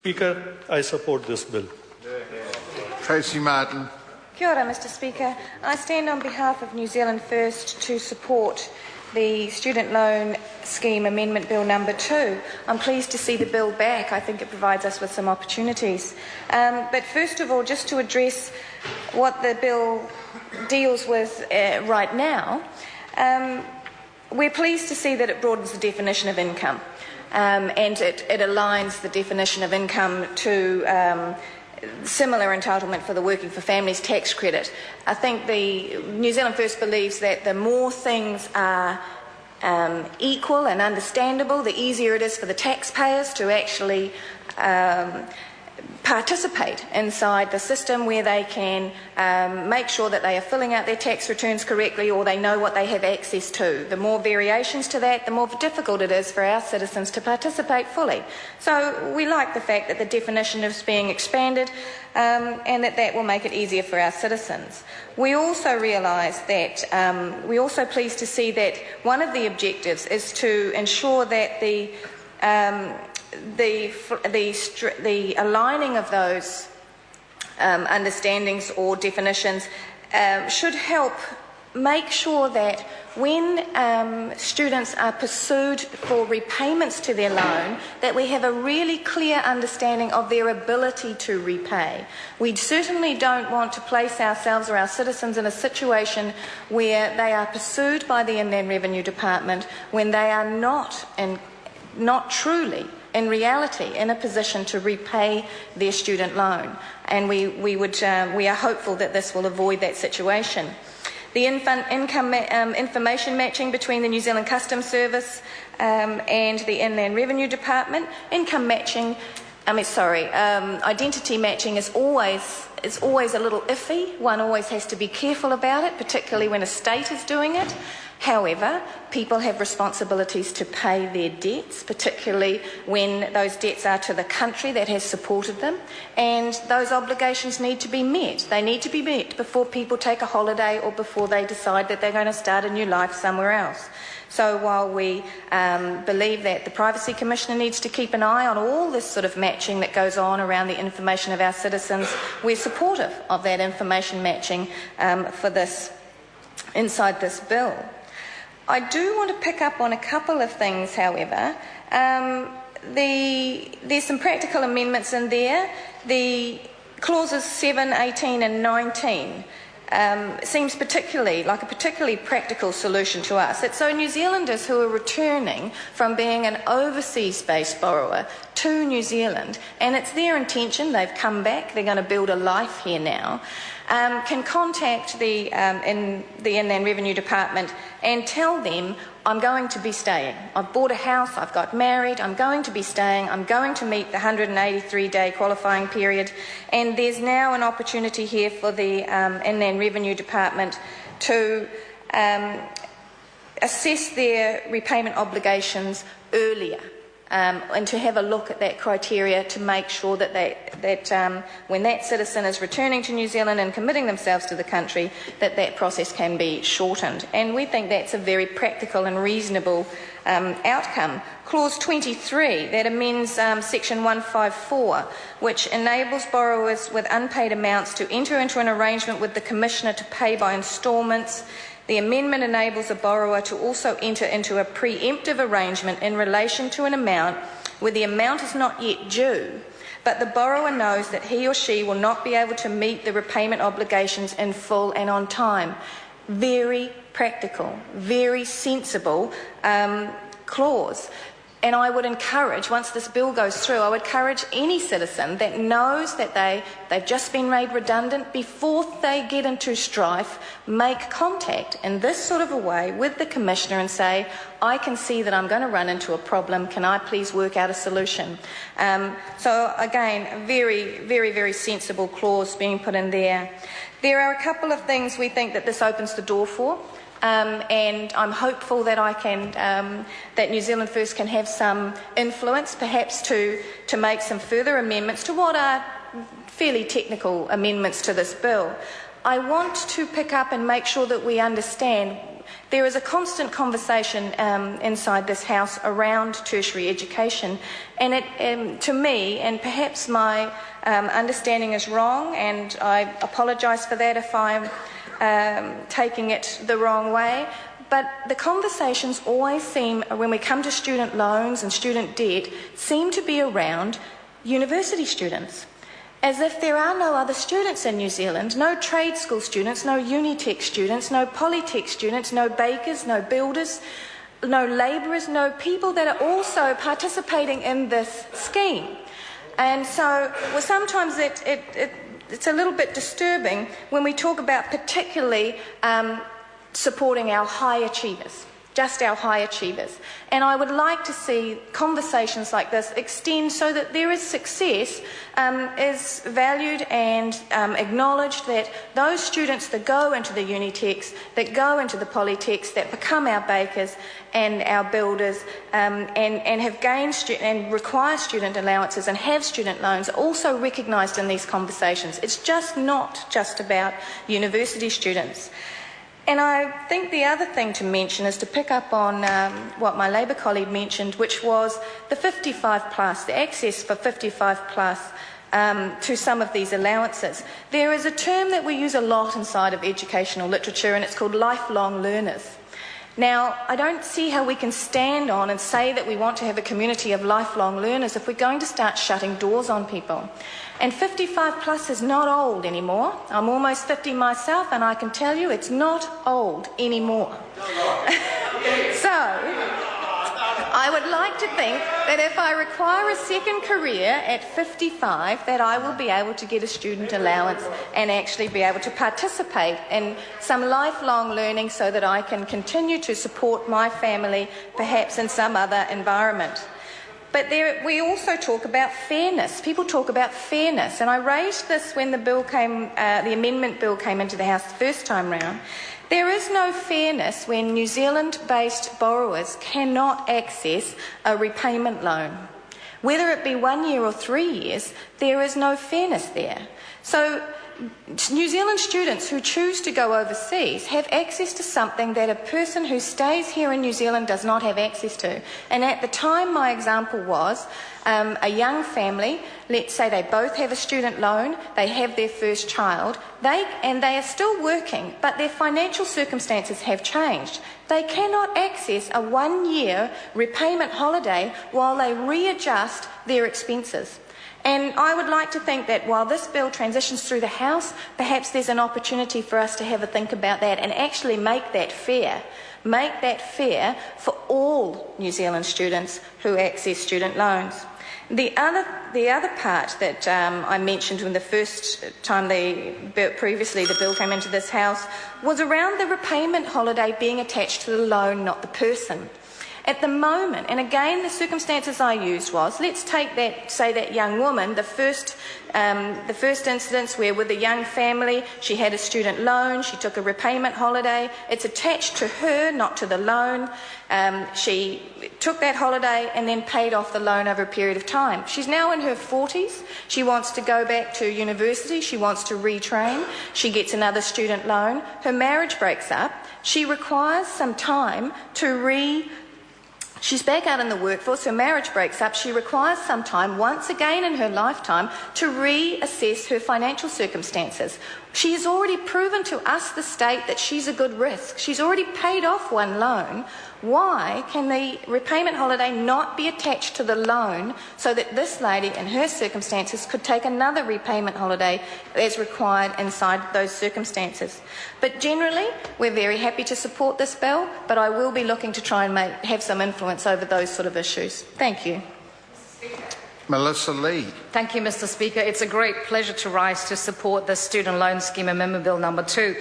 Speaker, I support this bill. Tracy Martin. Kia ora, Mr Speaker. I stand on behalf of New Zealand First to support the Student Loan Scheme Amendment Bill number 2. I'm pleased to see the bill back. I think it provides us with some opportunities. But first of all, just to address what the bill deals with right now, we're pleased to see that it broadens the definition of income and it aligns the definition of income to similar entitlement for the Working for Families tax credit. I think the New Zealand First believes that the more things are equal and understandable, the easier it is for the taxpayers to actually participate inside the system, where they can make sure that they are filling out their tax returns correctly, or they know what they have access to. The more variations to that, the more difficult it is for our citizens to participate fully. So we like the fact that the definition is being expanded and that will make it easier for our citizens. We also realise that, we're also pleased to see that one of the objectives is to ensure that the aligning of those understandings or definitions should help make sure that when students are pursued for repayments to their loan, that we have a really clear understanding of their ability to repay. We certainly don't want to place ourselves or our citizens in a situation where they are pursued by the Inland Revenue Department when they are not truly in reality in a position to repay their student loan, and we are hopeful that this will avoid that situation. The income information matching between the New Zealand Customs Service and the Inland Revenue Department. Identity matching is always a little iffy. One always has to be careful about it, particularly when a state is doing it. However, people have responsibilities to pay their debts, particularly when those debts are to the country that has supported them, and those obligations need to be met. They need to be met before people take a holiday or before they decide that they're going to start a new life somewhere else. So while we believe that the Privacy Commissioner needs to keep an eye on all this sort of matching that goes on around the information of our citizens, we're supportive of that information matching for this inside this bill. I do want to pick up on a couple of things, however. There's some practical amendments in there. The clauses 7, 18 and 19 seems particularly like a particularly practical solution to us. It's so New Zealanders who are returning from being an overseas-based borrower to New Zealand, and it's their intention, they've come back, they're going to build a life here now, can contact the Inland Revenue Department and tell them, I'm going to be staying. I've bought a house, I've got married, I'm going to be staying, I'm going to meet the 183-day qualifying period, and there's now an opportunity here for the Inland Revenue Department to assess their repayment obligations earlier. And to have a look at that criteria to make sure that when that citizen is returning to New Zealand and committing themselves to the country, that process can be shortened. And we think that's a very practical and reasonable outcome. Clause 23, that amends Section 154, which enables borrowers with unpaid amounts to enter into an arrangement with the Commissioner to pay by instalments. The amendment enables a borrower to also enter into a preemptive arrangement in relation to an amount where the amount is not yet due, but the borrower knows that he or she will not be able to meet the repayment obligations in full and on time. Very practical, very sensible clause. And I would encourage, once this bill goes through, I would encourage any citizen that knows that they've just been made redundant, before they get into strife, make contact in this sort of a way with the Commissioner and say, I can see that I'm going to run into a problem, can I please work out a solution? So again, a very, very, very sensible clause being put in there. There are a couple of things we think that this opens the door for. And I'm hopeful that that New Zealand First can have some influence, perhaps to make some further amendments to what are fairly technical amendments to this bill. I want to pick up and make sure that we understand There is a constant conversation inside this House around tertiary education, and to me, and perhaps my understanding is wrong, and I apologise for that if I'm taking it the wrong way, but the conversations always seem, when we come to student loans and student debt, seem to be around university students. As if there are no other students in New Zealand, no trade school students, no Unitec students, no Polytech students, no bakers, no builders, no labourers, no people that are also participating in this scheme. And so sometimes it's a little bit disturbing when we talk about particularly supporting our high achievers. Just our high achievers. And I would like to see conversations like this extend so that there is success is valued and acknowledged, that those students that go into the Unitecs, that go into the Polytechs, that become our bakers and our builders and have gained and require student allowances and have student loans are also recognised in these conversations. It's just not just about university students. And I think the other thing to mention is to pick up on what my Labour colleague mentioned, which was the 55 plus, the access for 55 plus to some of these allowances. There is a term that we use a lot inside of educational literature, and it's called lifelong learners. Now, I don't see how we can stand on and say that we want to have a community of lifelong learners if we're going to start shutting doors on people. And 55 plus is not old anymore. I'm almost 50 myself, and I can tell you it's not old anymore. So, I would like to think that if I require a second career at 55, that I will be able to get a student allowance and actually be able to participate in some lifelong learning so that I can continue to support my family, perhaps in some other environment. But we also talk about fairness. People talk about fairness, and I raised this when the amendment bill came into the House the first time round. There is no fairness when New Zealand-based borrowers cannot access a repayment loan. Whether it be 1 year or 3 years, there is no fairness there. So New Zealand students who choose to go overseas have access to something that a person who stays here in New Zealand does not have access to. And at the time, my example was a young family, let's say they both have a student loan, they have their first child, they are still working, but their financial circumstances have changed. They cannot access a 1 year repayment holiday while they readjust their expenses. And I would like to think that while this bill transitions through the House, perhaps there's an opportunity for us to have a think about that and actually make that fair. Make that fair for all New Zealand students who access student loans. The other part that I mentioned when the first time previously the bill came into this House was around the repayment holiday being attached to the loan, not the person. At the moment, and again the circumstances I used was, let's take that young woman, the first instance where with a young family, she had a student loan, she took a repayment holiday, it's attached to her, not to the loan. She took that holiday and then paid off the loan over a period of time. She's now in her 40s, she wants to go back to university, she wants to retrain, she gets another student loan, her marriage breaks up, she requires some time to She's back out in the workforce, her marriage breaks up, she requires some time, once again in her lifetime, to reassess her financial circumstances. She has already proven to us, the state, that she's a good risk. She's already paid off one loan. Why can the repayment holiday not be attached to the loan so that this lady, in her circumstances, could take another repayment holiday as required inside those circumstances? But generally, we're very happy to support this bill, but I will be looking to try and have some influence over those sort of issues. Thank you. Melissa Lee. Thank you, Mr. Speaker. It's a great pleasure to rise to support the Student Loan Scheme Amendment Bill number 2.